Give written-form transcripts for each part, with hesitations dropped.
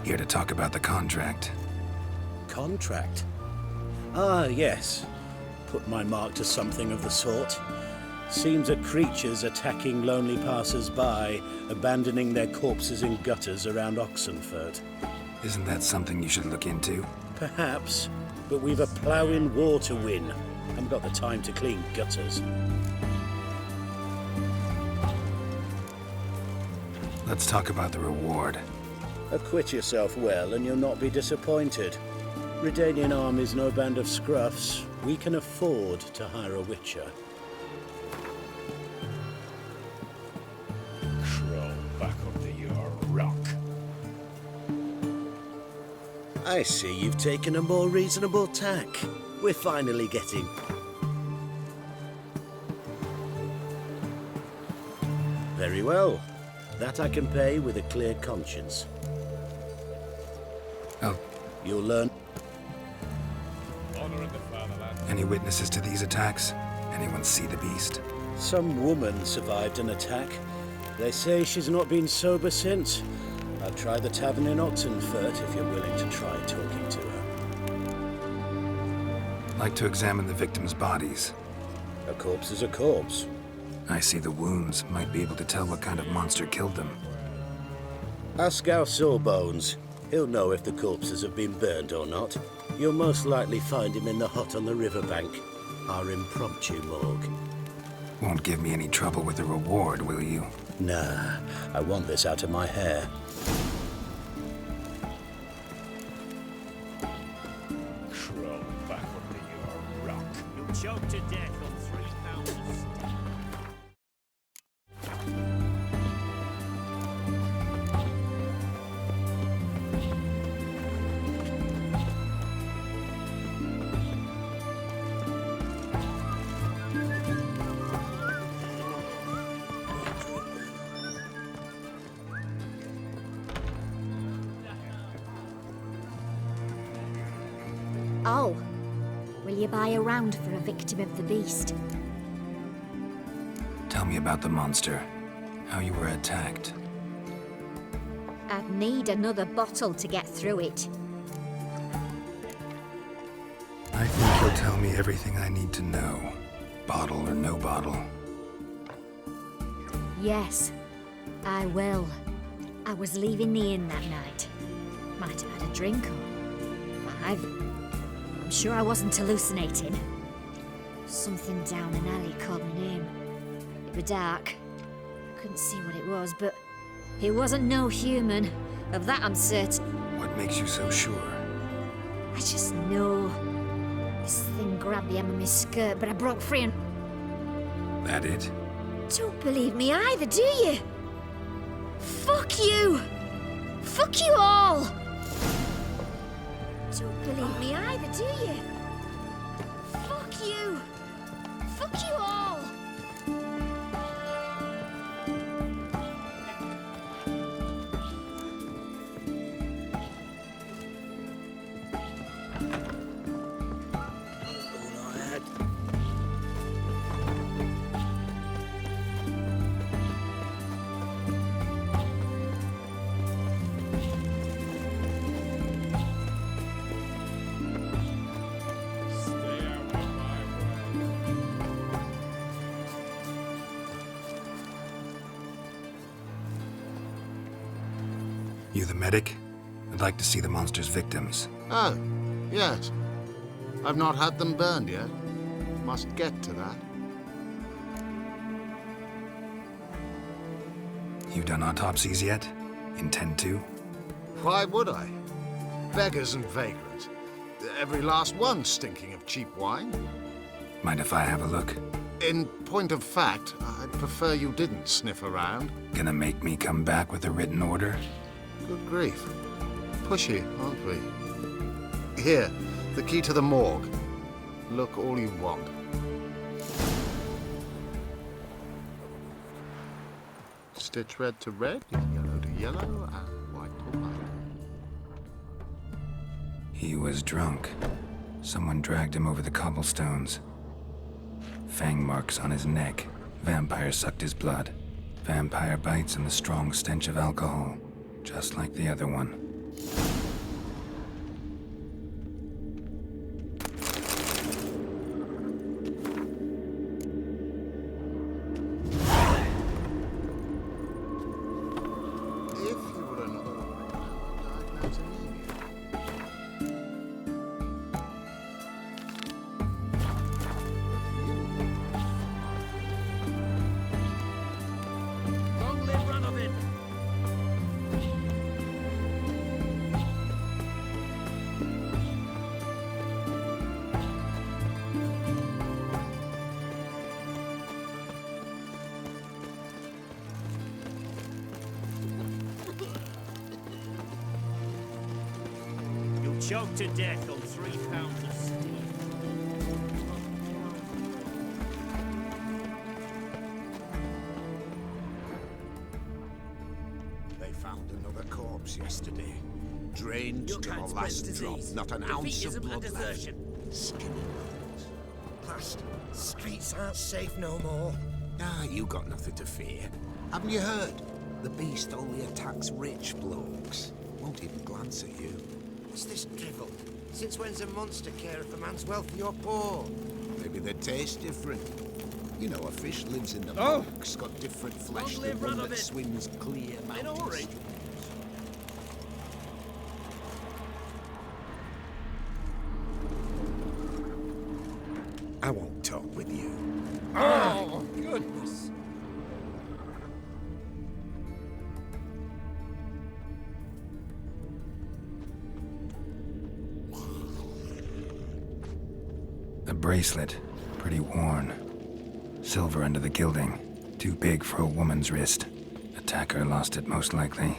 Here to talk about the contract. Contract? Ah, yes. Put my mark to something of the sort. Seems that creatures attacking lonely passers-by, abandoning their corpses in gutters around Oxenfurt. Isn't that something you should look into? Perhaps, but we've a plough-in war to win. Haven't got the time to clean gutters. Let's talk about the reward. Acquit yourself well and you'll not be disappointed. Redanian army's no band of scruffs. We can afford to hire a witcher. Crawl back under your rock. I see you've taken a more reasonable tack. We're finally getting... Very well. That I can pay with a clear conscience. Oh, You'll learn... Honor of the fatherland. any witnesses to these attacks? Anyone see the beast? Some woman survived an attack. They say she's not been sober since. I'll try the tavern in Oxenfurt if you're willing to try talking to her. Like to examine the victims' bodies. A corpse is a corpse. I see the wounds. Might be able to tell what kind of monster killed them. Ask our Sawbones. He'll know if the corpses have been burned or not. You'll most likely find him in the hut on the riverbank. Our impromptu morgue. Won't give me any trouble with the reward, will you? Nah, I want this out of my hair. Crawl back under your rock. You'll choke to death on 3 pounds of steak. Oh, will you buy a round for a victim of the beast? Tell me about the monster. How you were attacked. I'd need another bottle to get through it. I think you'll tell me everything I need to know. Bottle or no bottle. Yes, I will. I was leaving the inn that night. Might have had a drink or 5. I'm sure I wasn't hallucinating. Something down an alley called my name. It was dark. I couldn't see what it was, but it wasn't no human. Of that I'm certain. What makes you so sure? I just know. This thing grabbed the hem of my skirt, but I broke free and... That it? Don't believe me either, do you? Fuck you! Fuck you all! Don't believe me either, do you? Fuck you! Fuck you all! All I had. Stay out of my way. You the medic? I'd like to see the monster's victims. Oh, yes. I've not had them burned yet. Must get to that. You done autopsies yet? Intend to? Why would I? Beggars and vagrants. Every last one stinking of cheap wine. Mind if I have a look? In point of fact, I'd prefer you didn't sniff around. Gonna make me come back with a written order? Good grief. Pushy, aren't we? Here, the key to the morgue. Look all you want. Stitch red to red, yellow to yellow, and white to white. He was drunk. Someone dragged him over the cobblestones. Fang marks on his neck. Vampire sucked his blood. Vampire bites and the strong stench of alcohol. Just like the other one. If you were an ordinary man diagnosed anemia. Long live Ranovin! You'll choke to death on 3 pounds of steel. They found another corpse yesterday. Drained Your to the kind spreads last drop. disease. Not an Defeat ounce of isn't a blood left. desertion. Skinny bones. Past. Streets aren't safe no more. Ah, you got nothing to fear. Haven't you heard? The beast only attacks rich blokes. Won't even glance at you. What's this drivel? Since when's a monster care if a man's wealthy or poor? Maybe they taste different. You know, a fish lives in the Oh! muck's got different flesh Long than live one that Ranovin. swims clear In a mountains. hurry. I won't talk with you. Oh, goodness. A bracelet, pretty worn. Silver under the gilding, too big for a woman's wrist. Attacker lost it most likely.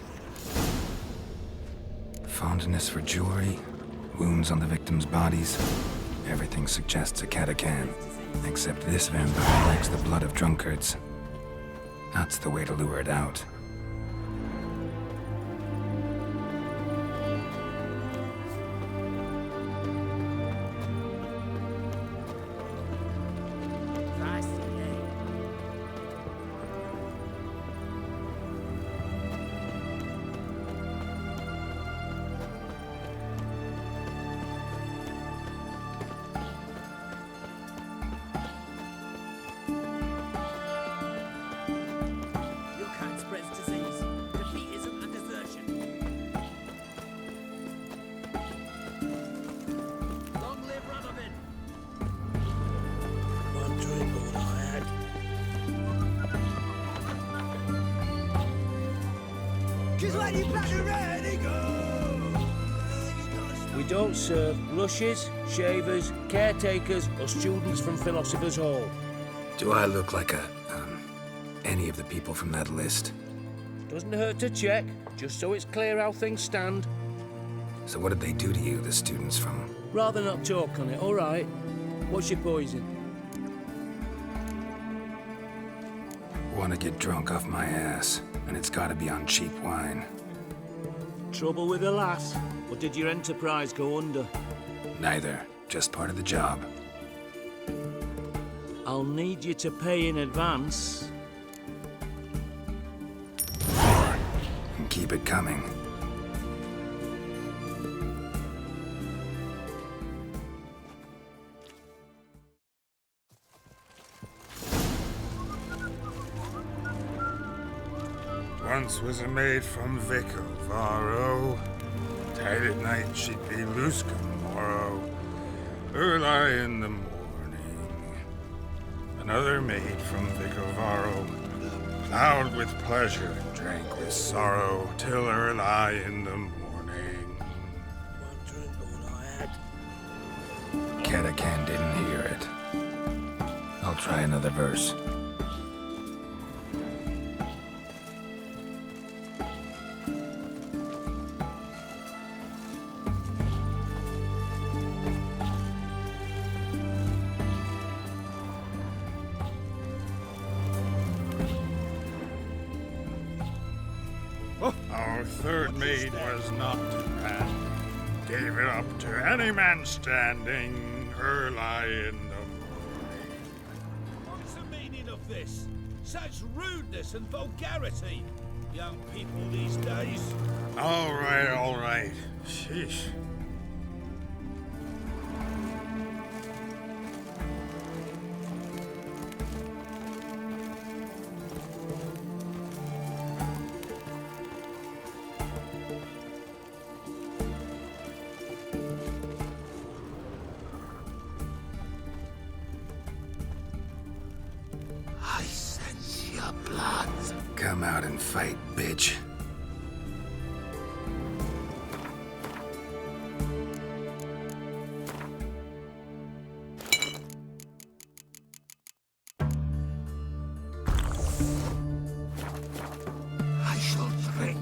Fondness for jewelry, wounds on the victims' bodies. Everything suggests a Katakan, except this vampire likes the blood of drunkards. That's the way to lure it out. Your kind spreads disease. Defeat isn't a desertion. Long live Ranovin! Wondering all I had. Just let you back ready go! We don't serve rushes, shavers, caretakers, or students from Philosopher's Hall. Do I look like any of the people from that list? Doesn't hurt to check, just so it's clear how things stand. So what did they do to you, the students from... Rather not talk on it, all right? What's your poison? Want to get drunk off my ass, and it's gotta be on cheap wine. Trouble with the lass? Or did your enterprise go under? Neither, just part of the job. I'll need you to pay in advance. And keep it coming. Once was a maid from Vico, Varro. Tight at night she'd be loose come morrow. Early in the morning. Another maid from Vico, Varro. Plowed with pleasure and drank with sorrow till early in the morning. Wondering all I had. Katakan didn't hear it. I'll try another verse. Our third maid was not demanding. Gave it up to any man standing early in the morning. What's the meaning of this? Such rudeness and vulgarity! young people these days. All right, all right. Sheesh. I sense your blood. Come out and fight, bitch. I shall drink.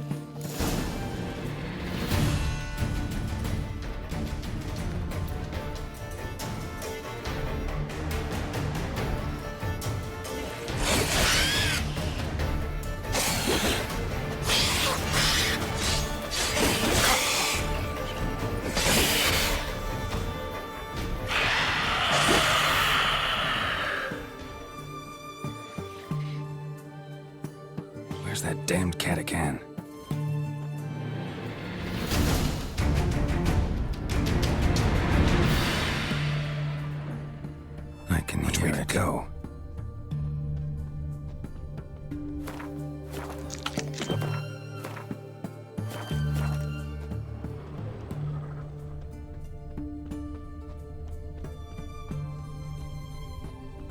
Where's that damned Catacan? I can hear it. Go.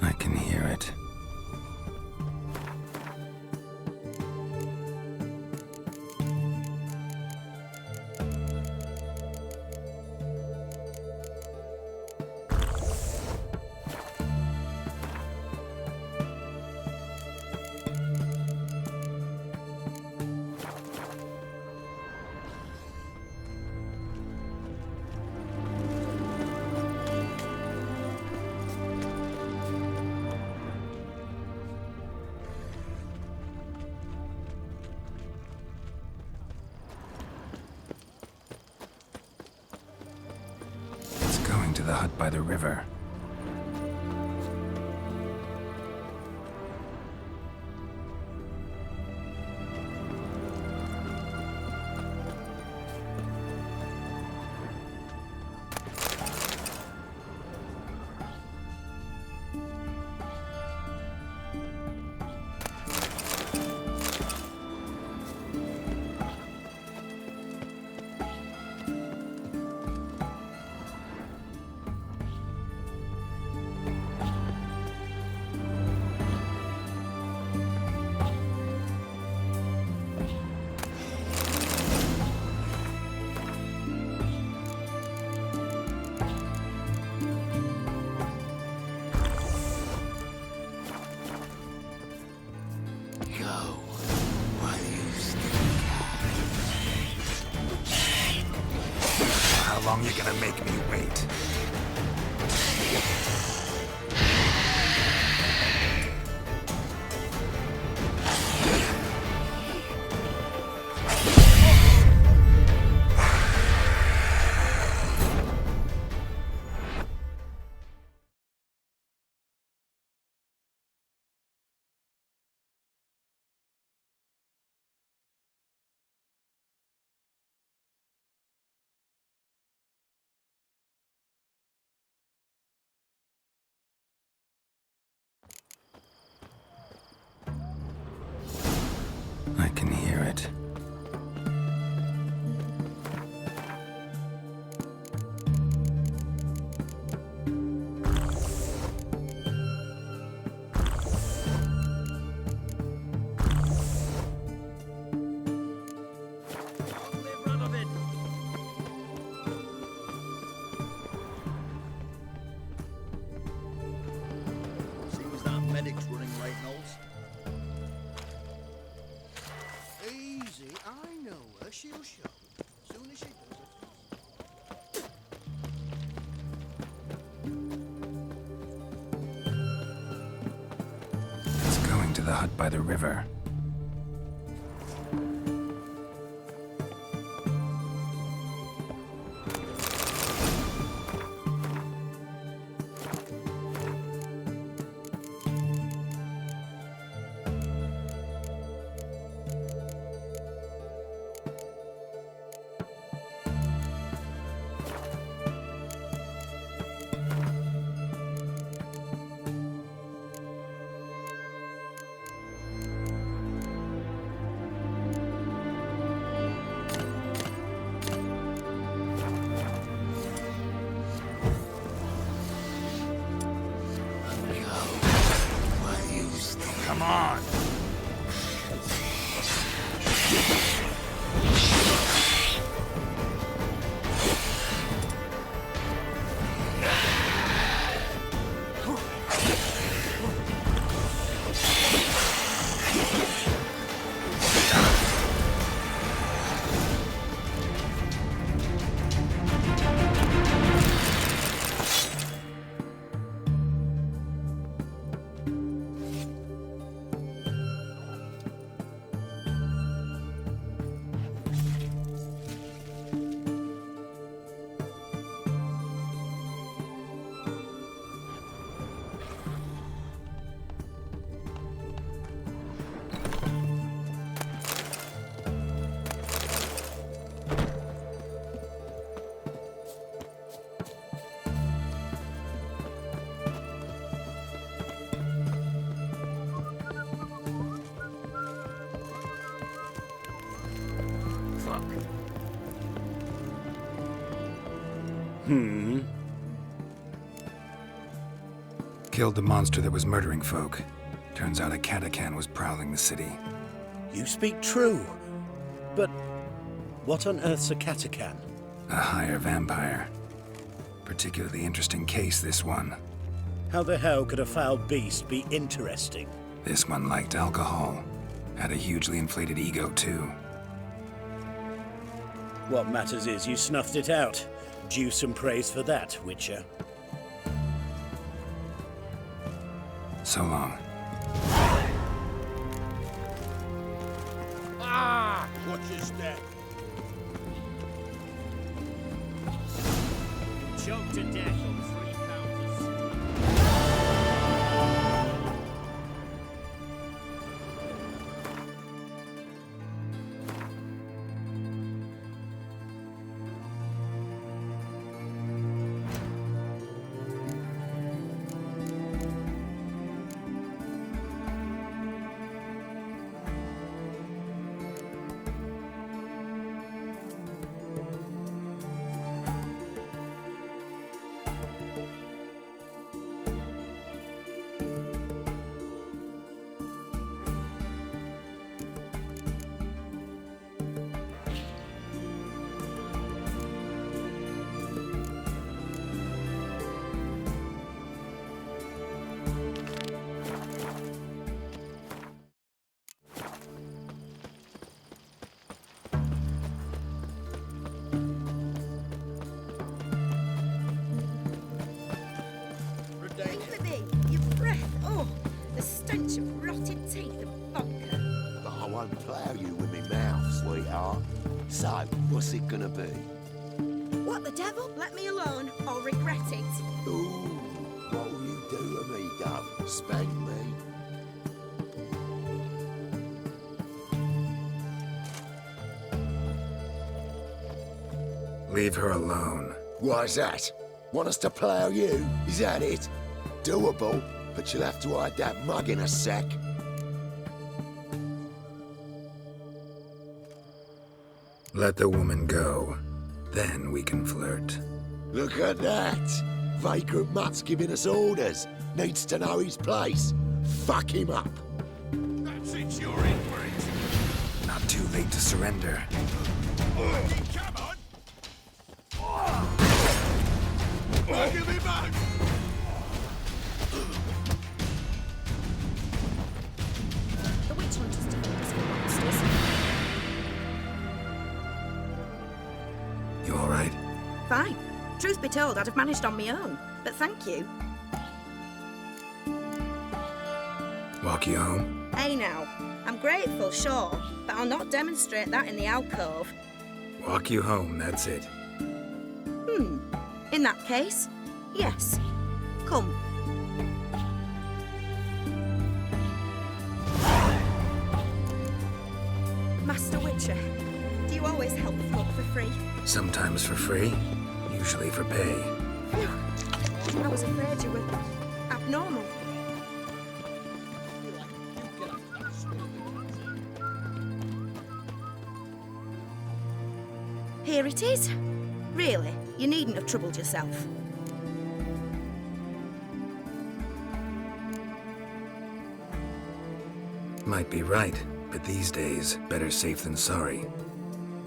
I can hear it. It's going to the hut by the river. Go while you still can. How long you gonna make me wait? I can hear it. Seems that medic's running late, Knowles. Easy, I know her. She'll show. Soon as she does it. It's going to the hut by the river. fuck. Killed the monster that was murdering folk. Turns out a Katakan was prowling the city. You speak true. But what on earth's a Katakan? A higher vampire. Particularly interesting case, this one. How the hell could a foul beast be interesting? This one liked alcohol. Had a hugely inflated ego, too. What matters is you snuffed it out. Due some praise for that, Witcher. So long. Ah! Watch your step. Choked to death on 3 pounds. Willoughby, your breath. Oh, the stench of rotted teeth and vodka. But I won't plough you with me mouth, sweetheart. So, what's it gonna be? What the devil? Let me alone, or regret it. Ooh, what will you do to me, Gov? Spank me? Leave her alone. Why's that? Want us to plough you? Is that it? Doable, but you'll have to hide that mug in a sec. Let the woman go. Then we can flirt. Look at that! Vagrant Mutt's giving us orders. Needs to know his place. Fuck him up. That's it, you're in for it. Not too late to surrender. Come on. Give me back. The witch hunters defeat us for monsters. You alright? Fine. Truth be told, I'd have managed on my own. But thank you. Walk you home? Hey now, I'm grateful, sure, but I'll not demonstrate that in the alcove. Walk you home, that's it. In that case, yes. Come. Master Witcher, do you always help folk for free? Sometimes for free, usually for pay. I was afraid you were abnormal. Here it is. Really, you needn't have troubled yourself. Might be right, but these days, better safe than sorry.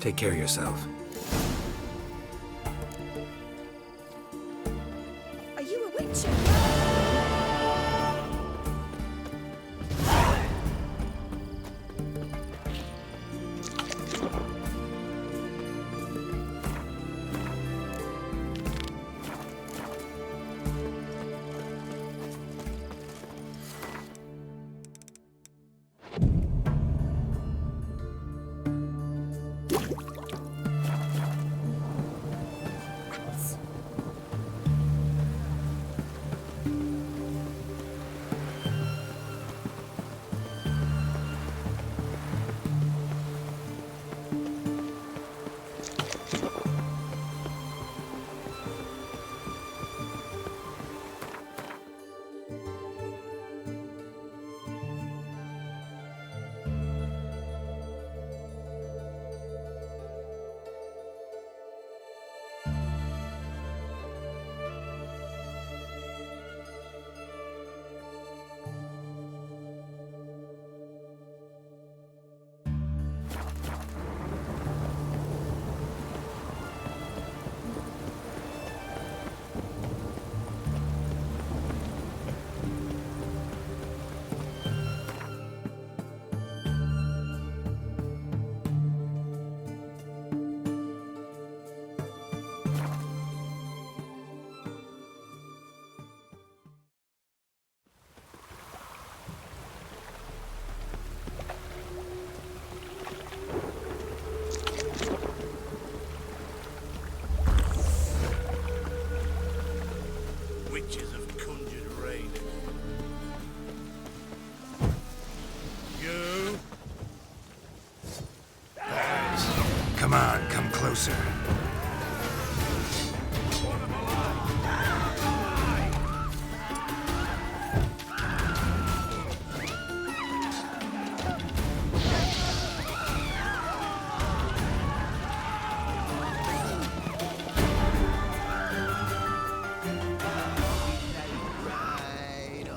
Take care of yourself. Are you a witcher? Come on, come closer. Right,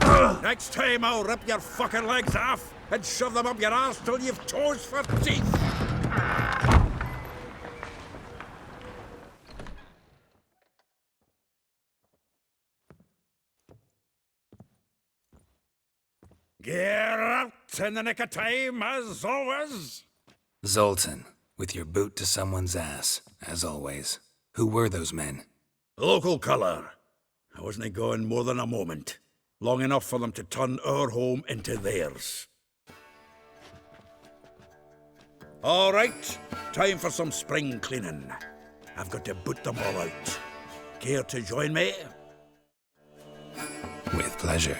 all right. Next time I'll rip your fucking legs off and shove them up your arse till you've toes for teeth. Get out in the nick of time, as always. Zoltan, with your boot to someone's ass, as always. Who were those men? Local colour. I wasn't gone more than a moment. Long enough for them to turn our home into theirs. All right, time for some spring cleaning. I've got to boot them all out. Care to join me? With pleasure.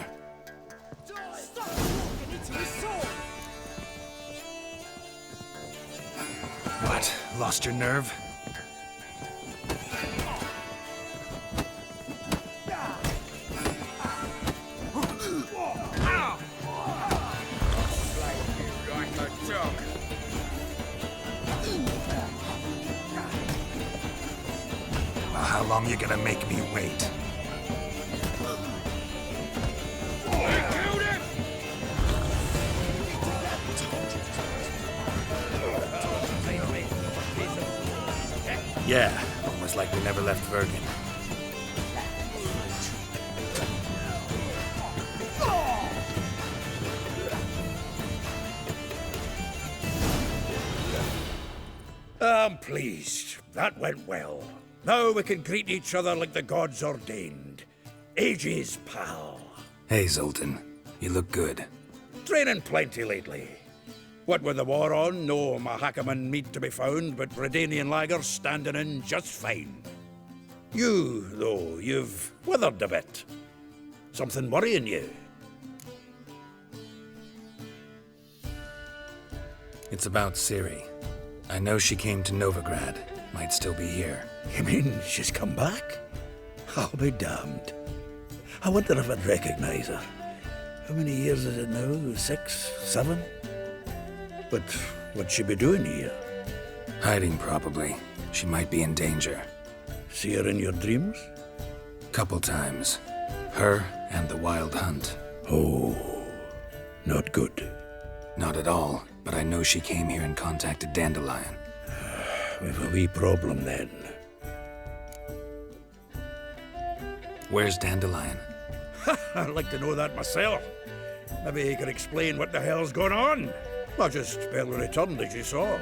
Stop walking into your sword! What? Lost your nerve? Well, how long you gonna make me wait? Yeah, almost like we never left Vergen. I'm pleased. That went well. Now we can greet each other like the gods ordained. Ages, pal. Hey, Zoltan. You look good. Training plenty lately. What with the war on, no Mahakaman meat to be found, but Redanian lagers standing in just fine. You, though, you've withered a bit. Something worrying you? It's about Ciri. I know she came to Novigrad. Might still be here. You mean she's come back? I'll be damned. I wonder if I'd recognize her. How many years is it now? 6, 7? But what'd she be doing here? Hiding, probably. She might be in danger. See her in your dreams? Couple times. Her and the Wild Hunt. Oh, not good. Not at all, but I know she came here and contacted Dandelion. We've a wee problem then. Where's Dandelion? I'd like to know that myself. Maybe he could explain what the hell's going on. I just barely returned, as you saw.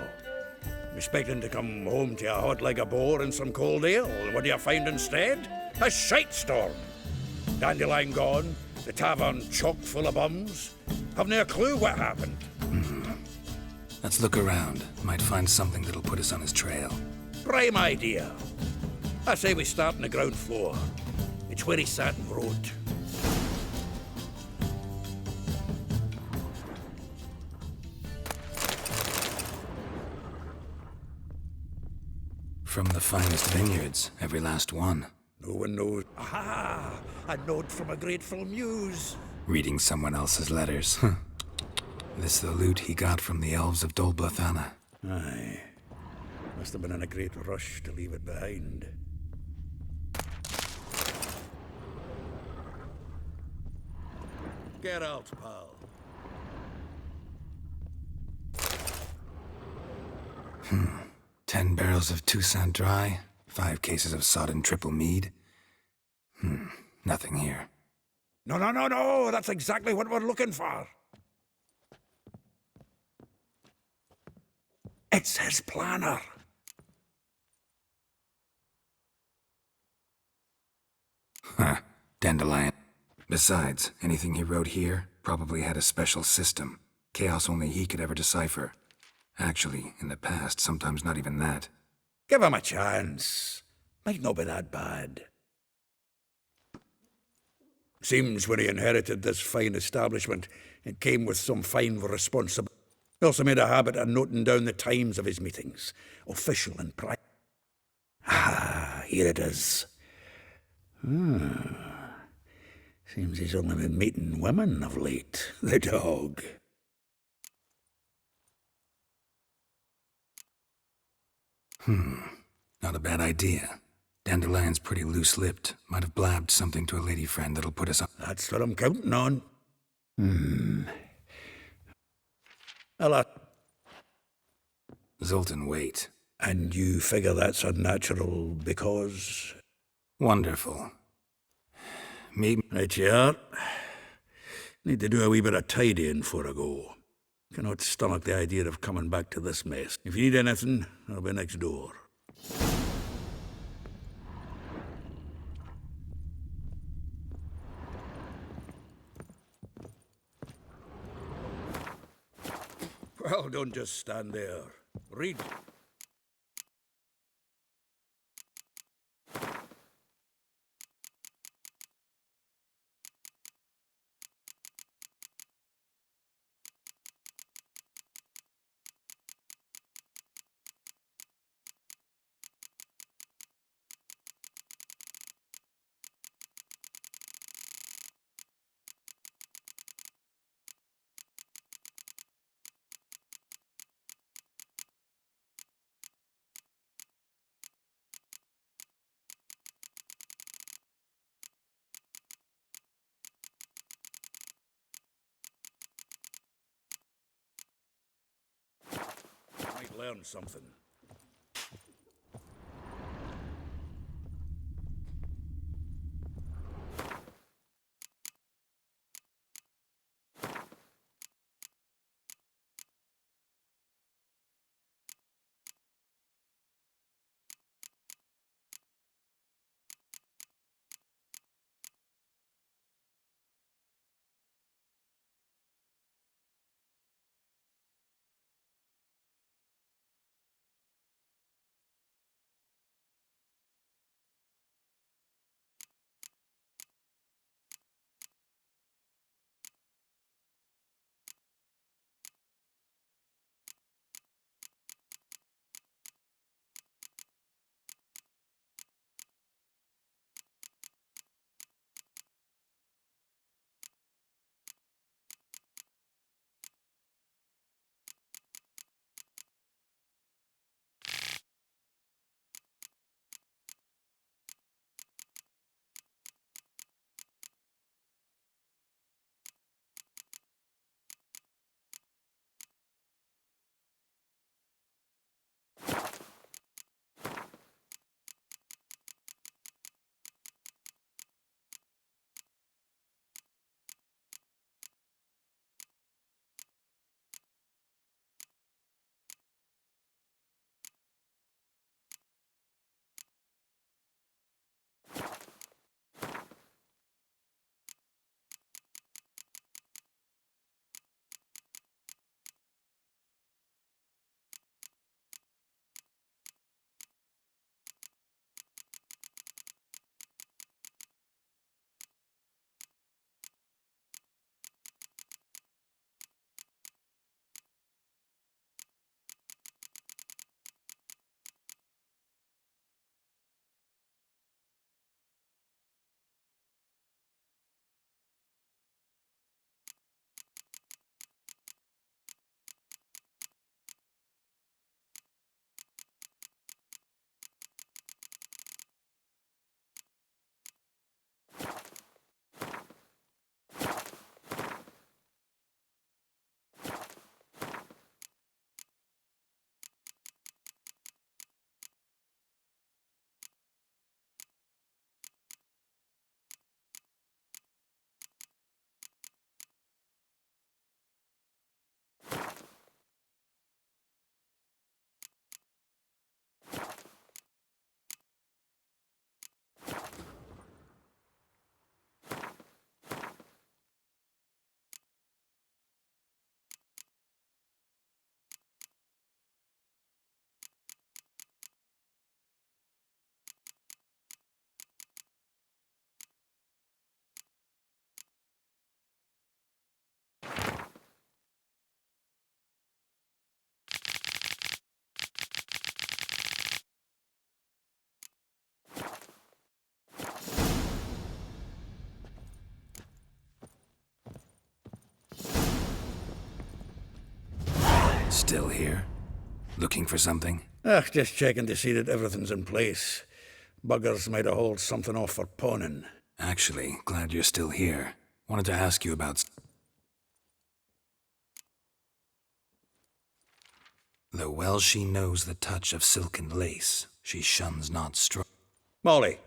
Expecting to come home to a hot leg of boar and some cold ale. And what do you find instead? A shite storm. Dandelion gone, the tavern chock full of bums. Haven't a clue what happened. Let's look around. Might find something that'll put us on his trail. Prime idea. I say we start on the ground floor. It's where he sat and wrote. From the finest vineyards, every last one. No one knows. Aha! A note from a grateful muse. Reading someone else's letters. This the loot he got from the elves of Dol Blathanna. Aye. Must have been in a great rush to leave it behind. Get out, pal. 10 barrels of Toussaint Dry, 5 cases of sodden triple mead. Nothing here. No. That's exactly what we're looking for. It's his planner. Dandelion. Besides, anything he wrote here probably had a special system. Chaos only he could ever decipher. Actually, in the past, sometimes not even that. Give him a chance. Might not be that bad. Seems when he inherited this fine establishment, it came with some fine responsibility. He also made a habit of noting down the times of his meetings, official and private. Ah, here it is. Seems he's only been meeting women of late, the dog. Not a bad idea. Dandelion's pretty loose-lipped. Might have blabbed something to a lady friend that'll put us on. That's what I'm counting on. Ella, Zoltan, wait. and you figure that's unnatural because... Wonderful. Maybe... Right you are. Need to do a wee bit of tidying before I go. Cannot stomach the idea of coming back to this mess. If you need anything, I'll be next door. Well, don't just stand there. Read. Might learn something. Still here? Looking for something? Just checking to see that everything's in place. Buggers might have hauled something off for pawning. Actually, glad you're still here. Wanted to ask you about... Though well she knows the touch of silken lace, she shuns not Molly,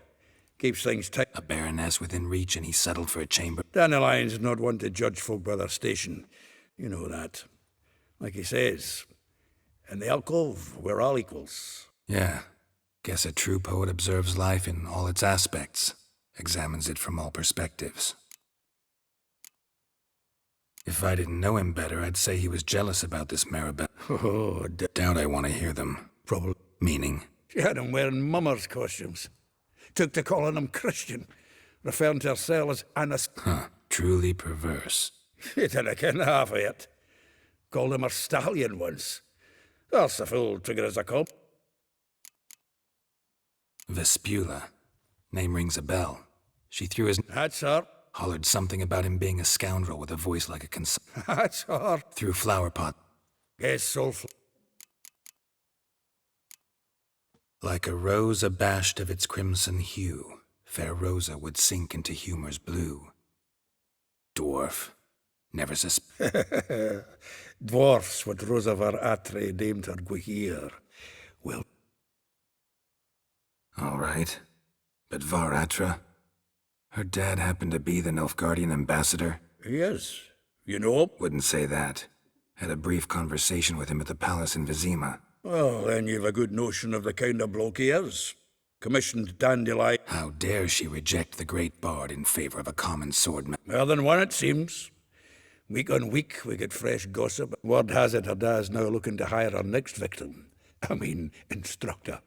keeps things tight. A baroness within reach, and he settled for a chamber. Dandelion's not one to judge folk by their station. You know that. Like he says, in the alcove, we're all equals. Yeah. Guess a true poet observes life in all its aspects, examines it from all perspectives. If I didn't know him better, I'd say he was jealous about this Maribel. Oh, Doubt I want to hear them. Probably. Meaning? She had him wearing mummers' costumes. Took to calling him Christian, referring to herself as Annas. Huh. Truly perverse. He didn't ken half of it. Called him a stallion once. That's a fool trigger as a cop. Vespula. Name rings a bell. She threw his... That's her. Hollered something about him being a scoundrel with a voice like a That's her. Threw flower pot. Yes, soulful. Like a rose abashed of its crimson hue, fair Rosa would sink into humor's blue. Dwarf. Never Dwarfs what Rosavar Atre named her Gwihir. Well... All right. But Var Atra? Her dad happened to be the Nilfgaardian ambassador? He is. You know him? Wouldn't say that. Had a brief conversation with him at the palace in Vizima. Well, then you've a good notion of the kind of bloke he is. Commissioned Dandelion. How dare she reject the great bard in favor of a common swordman? Well, then one it seems. Week on week, we get fresh gossip. Word has it her dad's now looking to hire our next victim. I mean, instructor.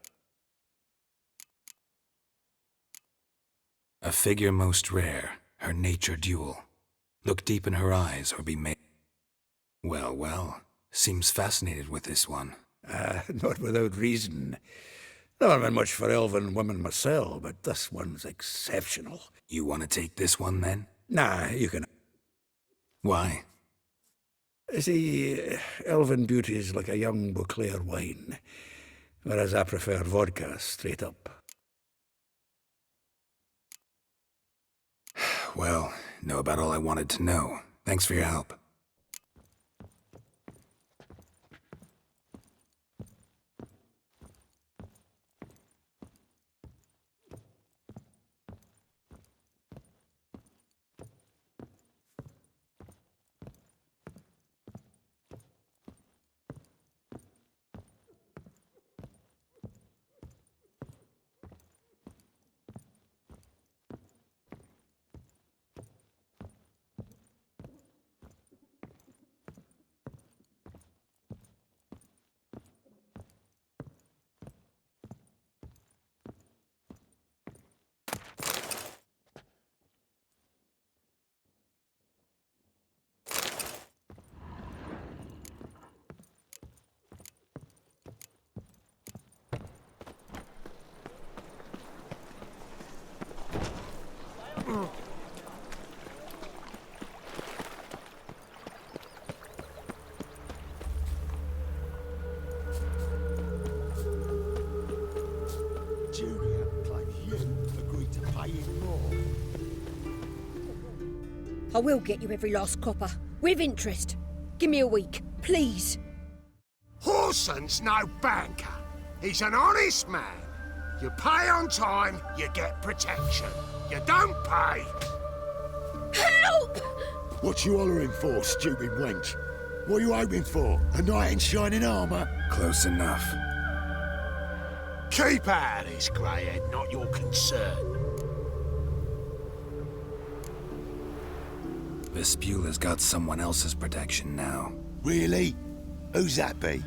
A figure most rare, her nature dual. Look deep in her eyes or be made... Well, well, seems fascinated with this one. Not without reason. Never been much for elven women myself, but this one's exceptional. You want to take this one, then? Nah, you can... Why? See, elven beauty's like a young Beauclair wine, whereas I prefer vodka straight up. Well, know about all I wanted to know. Thanks for your help. Julia claims you agreed to pay him more. I will get you every last copper, with interest. Give me a week, please. Horson's no banker. He's an honest man. You pay on time, you get protection. You don't pay. Help! What you hollering for, stupid wench? What are you hoping for? A knight in shining armour? Close enough. Keep out of this, greyhead, not your concern. Vespula's got someone else's protection now. Really? Who's that be?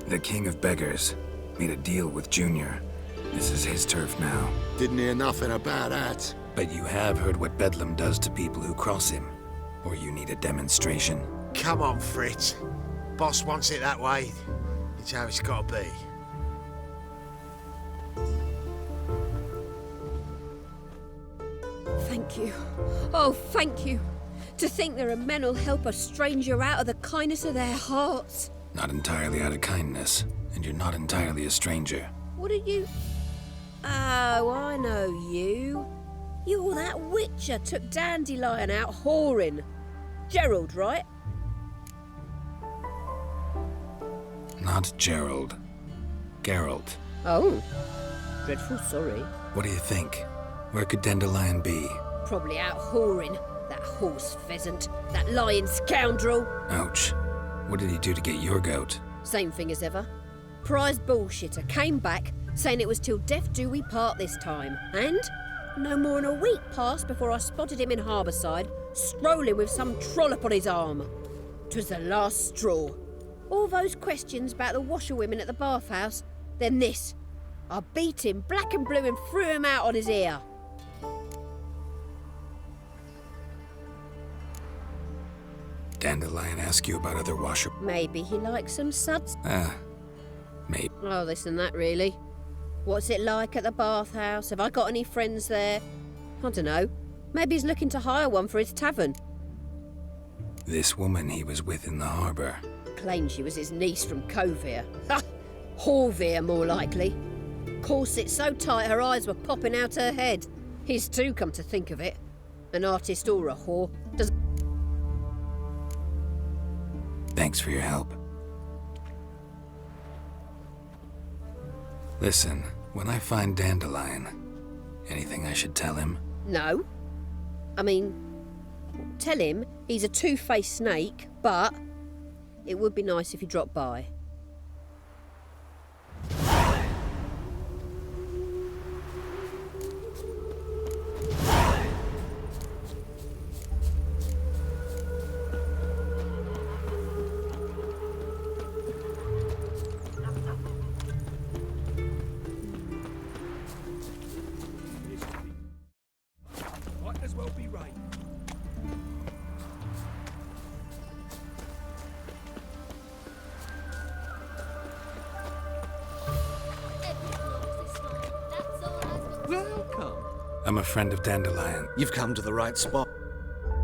The King of Beggars made a deal with Junior. This is his turf now. Didn't hear nothing about that. But you have heard what Bedlam does to people who cross him. Or you need a demonstration. Come on, Fritz. Boss wants it that way. It's how it's got to be. Thank you. Oh, thank you. To think there are men who'll help a stranger out of the kindness of their hearts. Not entirely out of kindness, and you're not entirely a stranger. What are you... Oh, I know you. You're that witcher took Dandelion out whoring. Gerald, right? Not Gerald. Geralt. Oh. Dreadful sorry. What do you think? Where could Dandelion be? Probably out whoring. That horse pheasant. That lying scoundrel. Ouch. What did he do to get your goat? Same thing as ever. Prize bullshitter came back saying it was till death do we part this time. And no more than a week passed before I spotted him in Harbourside, strolling with some trollop on his arm. 'Twas the last straw. All those questions about the washerwomen at the bathhouse, then this. I beat him black and blue and threw him out on his ear. Dandelion ask you about other washer... Maybe he likes some suds. Maybe. Oh, this and that, really. What's it like at the bathhouse? Have I got any friends there? I don't know. Maybe he's looking to hire one for his tavern. This woman he was with in the harbour. Claimed she was his niece from Kovir. Ha! Horvir, more likely. Corset so tight her eyes were popping out her head. His too, come to think of it. An artist or a whore. Does... Thanks for your help. Listen, when I find Dandelion, anything I should tell him? No. I mean, tell him he's a two-faced snake, but it would be nice if he dropped by. Might as well be right. Welcome. I'm a friend of Dandelion. You've come to the right spot.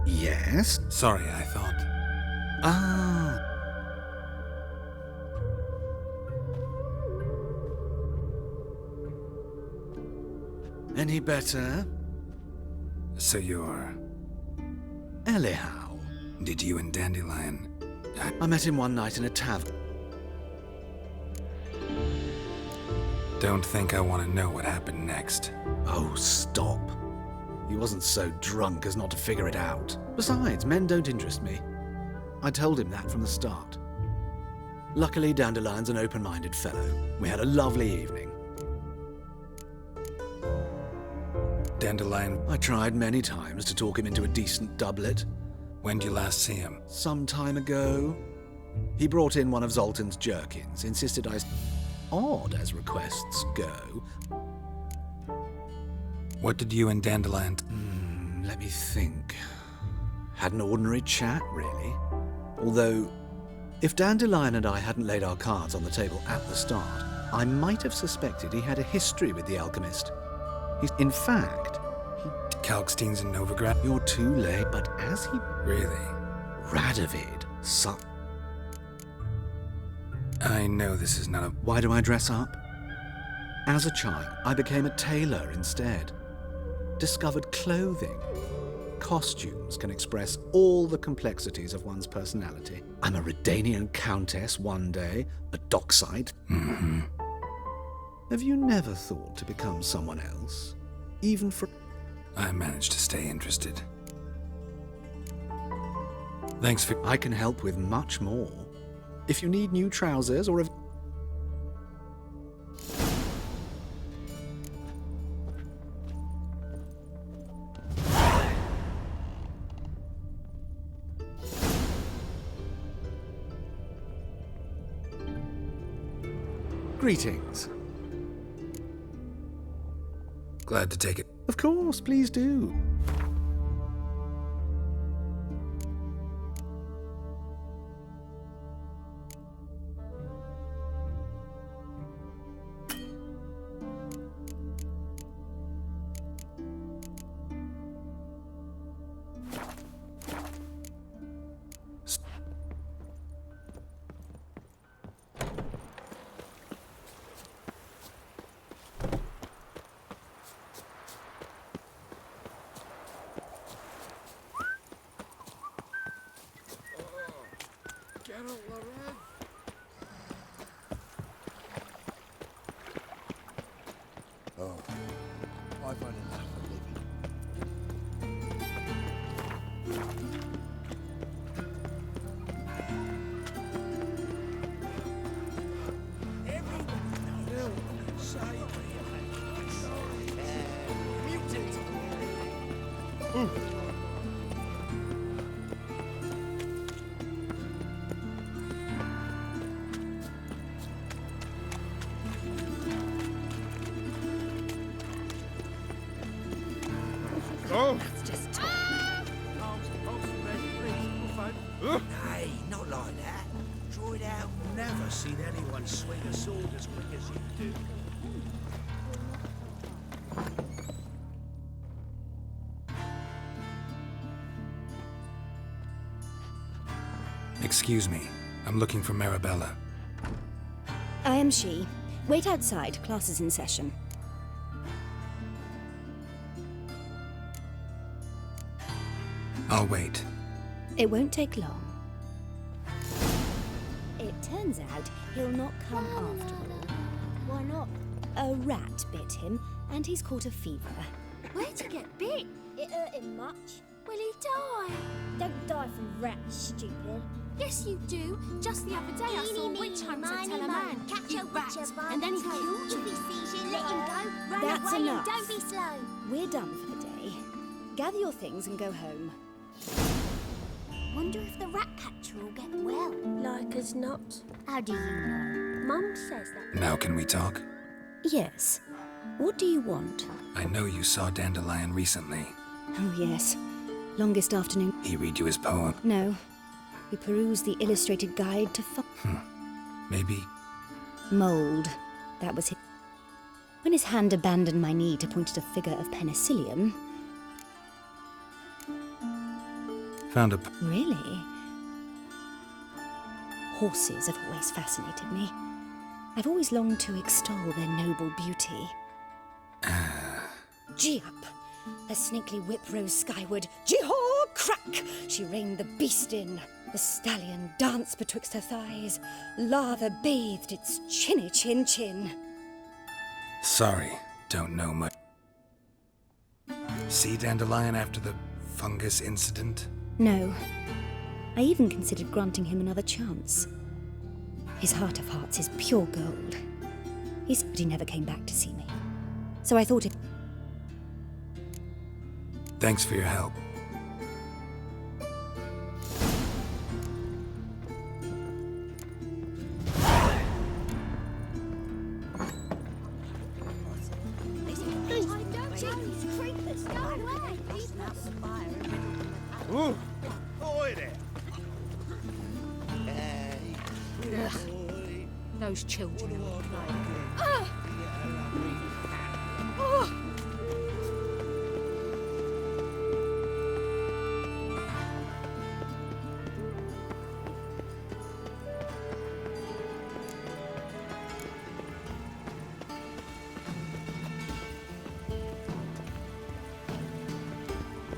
Yes? Sorry, I thought. Ah. Any better? So you're... Anyhow. Did you and Dandelion... I met him one night in a tavern. Don't think I want to know what happened next. Oh, stop. He wasn't so drunk as not to figure it out. Besides, men don't interest me. I told him that from the start. Luckily, Dandelion's an open-minded fellow. We had a lovely evening. Dandelion... I tried many times to talk him into a decent doublet. When did you last see him? Some time ago. He brought in one of Zoltan's jerkins, insisted I... Odd as requests go. What did you and Dandelion... Let me think. Had an ordinary chat, really. Although, if Dandelion and I hadn't laid our cards on the table at the start, I might have suspected he had a history with the alchemist. In fact, Kalkstein's in Novigrad? You're too late, but as he... Really? Radovid, I know this is not a... Why do I dress up? As a child, I became a tailor instead. Discovered clothing. Costumes can express all the complexities of one's personality. I'm a Redanian countess one day, a dockside. Mm-hmm. Have you never thought to become someone else? Even for... I managed to stay interested. Thanks for... I can help with much more. If you need new trousers or if... Greetings. Glad to take it. Of course, please do. Oh! That's just talk. Hey, not like that. Droid out. Never seen anyone swing a sword as quick as you do. Excuse me. I'm looking for Marabella. I am she. Wait outside. Class is in session. I'll wait. It won't take long. It turns out he'll not come after all. Why not? A rat bit him, and he's caught a fever. Where'd you get bit? It hurt him much. Will he die? Don't die from rats, stupid. Yes, you do. Just the other day I saw a witch hunter tell a man, "You rat," and then he killed you. If he sees you, let him go. Run That's away enough. and don't be slow. We're done for the day. Gather your things and go home. Wonder if the rat catcher will get well. Like as not. How do you know? Mum says that. Now can we talk? Yes. What do you want? I know you saw Dandelion recently. Oh, yes. Longest afternoon. He read you his poem. No. We perused the illustrated guide to Maybe. mold. That was his. When his hand abandoned my knee to point at a figure of penicillium. Found a... Really? Horses have always fascinated me. I've always longed to extol their noble beauty. Gee up! A snakely whip rose skyward. Jee-haw! Crack! She reined the beast in. The stallion danced betwixt her thighs. Lather bathed its chinny chin. Sorry, don't know much. See Dandelion after the fungus incident? No. I even considered granting him another chance. His heart of hearts is pure gold. He said he never came back to see me. So I thought it... Thanks for your help. Ooh! Boy there. Those children are playing.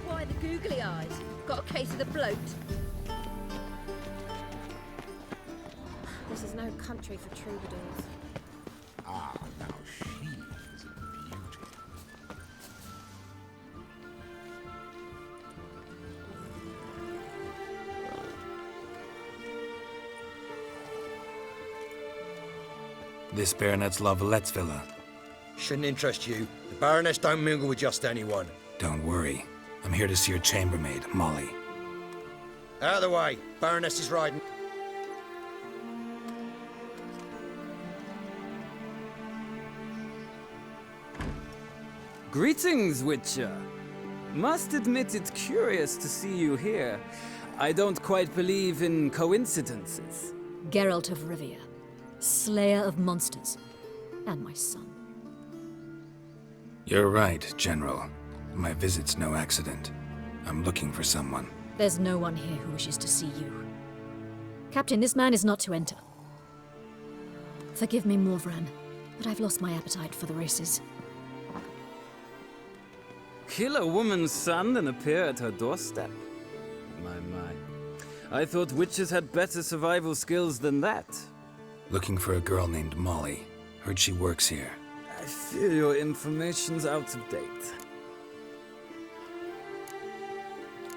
Why the googly eyes? Got a case of the bloat. This is no country for troubadours. Ah, now she is a beauty. This Baronet's Lavalettes villa. Shouldn't interest you. The Baroness don't mingle with just anyone. Don't worry. I'm here to see your chambermaid, Molly. Out of the way. Baroness is riding. Greetings, Witcher. Must admit it's curious to see you here. I don't quite believe in coincidences. Geralt of Rivia, slayer of monsters, and my son. You're right, General. My visit's no accident. I'm looking for someone. There's no one here who wishes to see you. Captain, this man is not to enter. Forgive me, Morvran, but I've lost my appetite for the races. Kill a woman's son and appear at her doorstep? My. I thought witches had better survival skills than that. Looking for a girl named Molly. Heard she works here. I fear your information's out of date.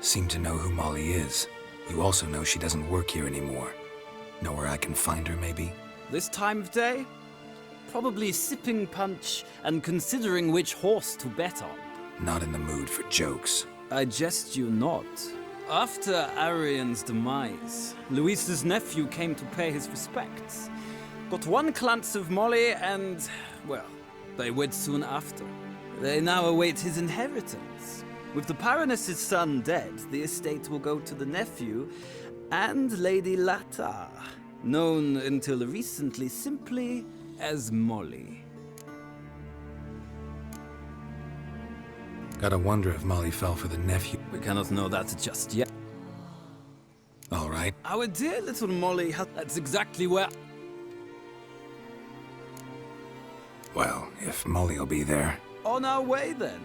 Seem to know who Molly is. You also know she doesn't work here anymore. Know where I can find her, maybe? This time of day? Probably sipping punch and considering which horse to bet on. Not in the mood for jokes. I jest you not. After Arian's demise, Luis's nephew came to pay his respects. Got one glance of Molly and, well, they wed soon after. They now await his inheritance. With the Baroness's son dead, the estate will go to the nephew and Lady Lata, known until recently simply as Molly. Gotta wonder if Molly fell for the nephew. We cannot know that just yet. All right. Our dear little Molly that's exactly where... Well, if Molly'll be there. On our way then.